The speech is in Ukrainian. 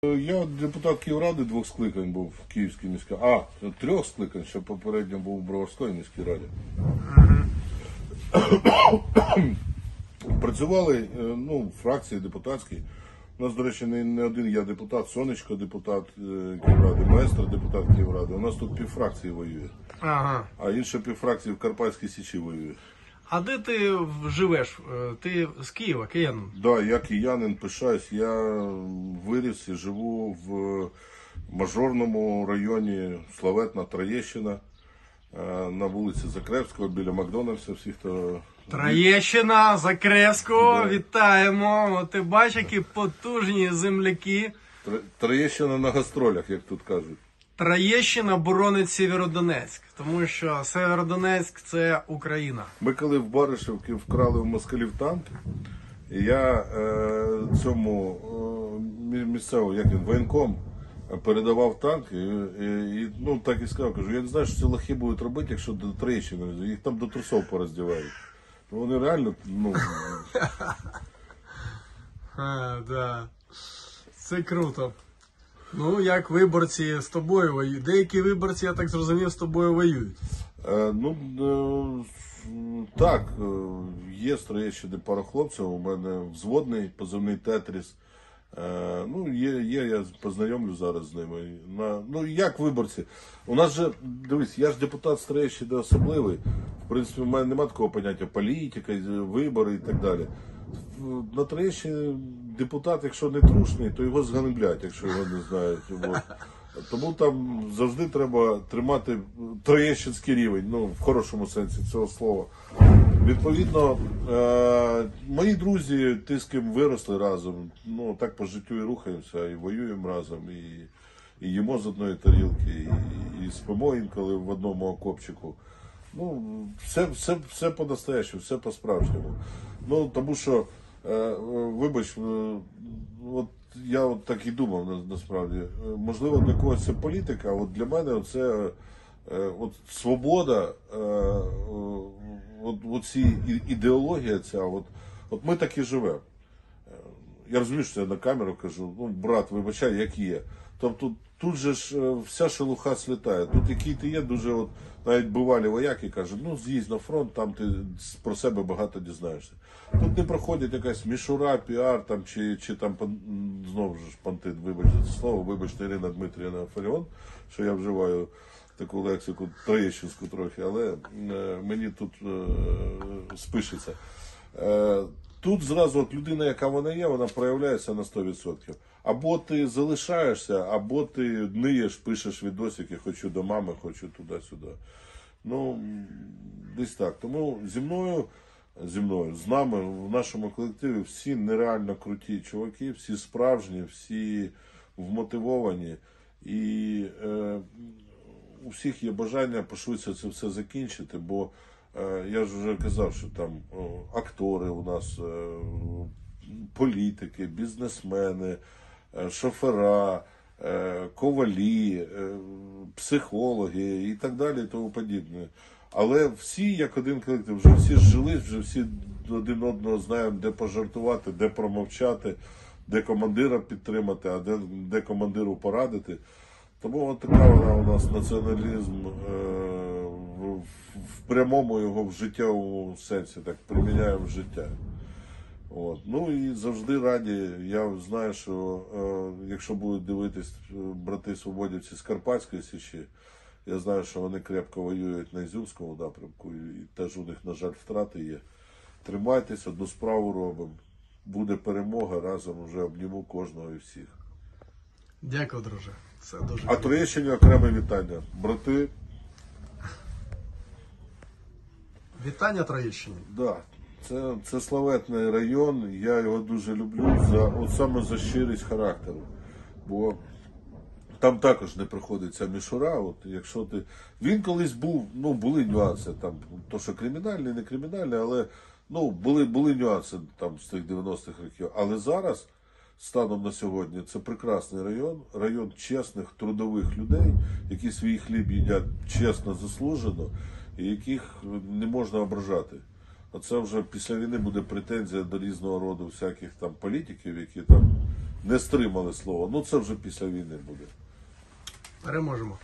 Я депутат Київради 2 скликань був в Київській міській, 3 скликань, ще попередньо був у Броварської міській раді. Працювали фракції депутатські. У нас, до речі, не один я депутат, Сонечко депутат Київради, Маестро депутат Київради. У нас тут півфракції воює. Ага. А інша півфракції в Карпатській Січі воює. А де ти живеш? Ти з Києва, киянин? Так, да, я киянин, пишаюсь. Я виріс і живу в мажорному районі, славетна Троєщина, на вулиці Закревського, біля Макдональдса. Всі, хто... Троєщина, Закревського, Да. вітаємо. Ти бачиш, які потужні земляки. Троєщина на гастролях, як тут кажуть. Троєщина боронить Сєвєродонецьк, тому що Сєвєродонецьк – це Україна. Ми коли в Баришівці вкрали в москалів танки, і я цьому місцевому, як він, воєнком, передавав танки, і так і сказав, кажу, я не знаю, що ці лохи будуть робити, якщо до Троєщини, їх там до трусов пороздівають. Вони реально, Да. Це круто. Ну, як виборці з тобою воюють. Деякі виборці, я так зрозумів, з тобою воюють. Так, є з Троєщини пара хлопців, у мене взводний, позивний Тетріс. Я познайомлю зараз з ними. Як виборці? У нас же, дивись, я ж депутат з Троєщини особливий. В принципі, в мене немає такого поняття політика, вибори і так далі. На Троєщині депутат, якщо не трушний, то його зганблять, якщо його не знають. Тому там завжди треба тримати троєщинський рівень, в хорошому сенсі цього слова. Відповідно, мої друзі, ти з ким виросли разом, так по життю і рухаємося, і воюємо разом, і їмо з одної тарілки, і спимо інколи в одному окопчику. Все по-настоящему, все по-справжньому. Тому що, вибач, я так і думав насправді, можливо для когось це політика, а для мене це свобода, ці ідеологія ця, ми так і живемо. Я розумію, що я на камеру кажу, брат, вибачай, як є. Тобто тут же ж вся шелуха слітає. Тут який ти є, дуже навіть бувалі вояки кажуть, з'їзд на фронт, там ти про себе багато дізнаєшся. Тут не проходить якась мішура, піар, чи там, знову ж понти, вибачте це слово, вибачте, Ірина Дмитрівна Фаріон, що я вживаю таку лексику троєщинську трохи, але мені тут спишеться. Тут зразу людина, яка вона є, вона проявляється на 100%. Або ти залишаєшся, або ти ниєш, пишеш відосики, хочу до мами, хочу туди-сюди. Десь так. Тому зі мною, з нами, в нашому колективі всі нереально круті чуваки, всі справжні, всі вмотивовані. І у всіх є бажання пошвидше це все закінчити, бо я ж вже казав, що там актори у нас, політики, бізнесмени, шофера, ковалі, психологи і так далі і тому подібне. Але всі, як один колектив, вже всі зжились, вже всі один одного знаємо, де пожартувати, де промовчати, де командира підтримати, а де командиру порадити. Тому така вона у нас націоналізм в прямому його в життєвому сенсі, так приміняємо в життя. І завжди раді, я знаю, що якщо будуть дивитись брати свободівці з Карпатської Січі, я знаю, що вони крепко воюють на Ізюмському напрямку, і теж у них, на жаль, втрати є. Тримайтесь, одну справу робимо. Буде перемога, разом вже обніму кожного і всіх. Дякую, друже. Це дуже А Троєщині окреме вітання. Брати. Вітання Троєщині. Да. Це славетний район, я його дуже люблю саме за щирість характеру. Бо там також не проходить ця мішура. Якщо ти... Він колись був, були нюанси, там, то що кримінальний, не кримінальний, але були нюанси там з тих 90-х років. Але зараз, станом на сьогодні, це прекрасний район чесних, трудових людей, які свій хліб їдять чесно, заслужено, і яких не можна ображати. Оце вже після війни буде претензія до різного роду всяких там політиків, які там не стримали слово. Ну це вже після війни буде. Переможемо.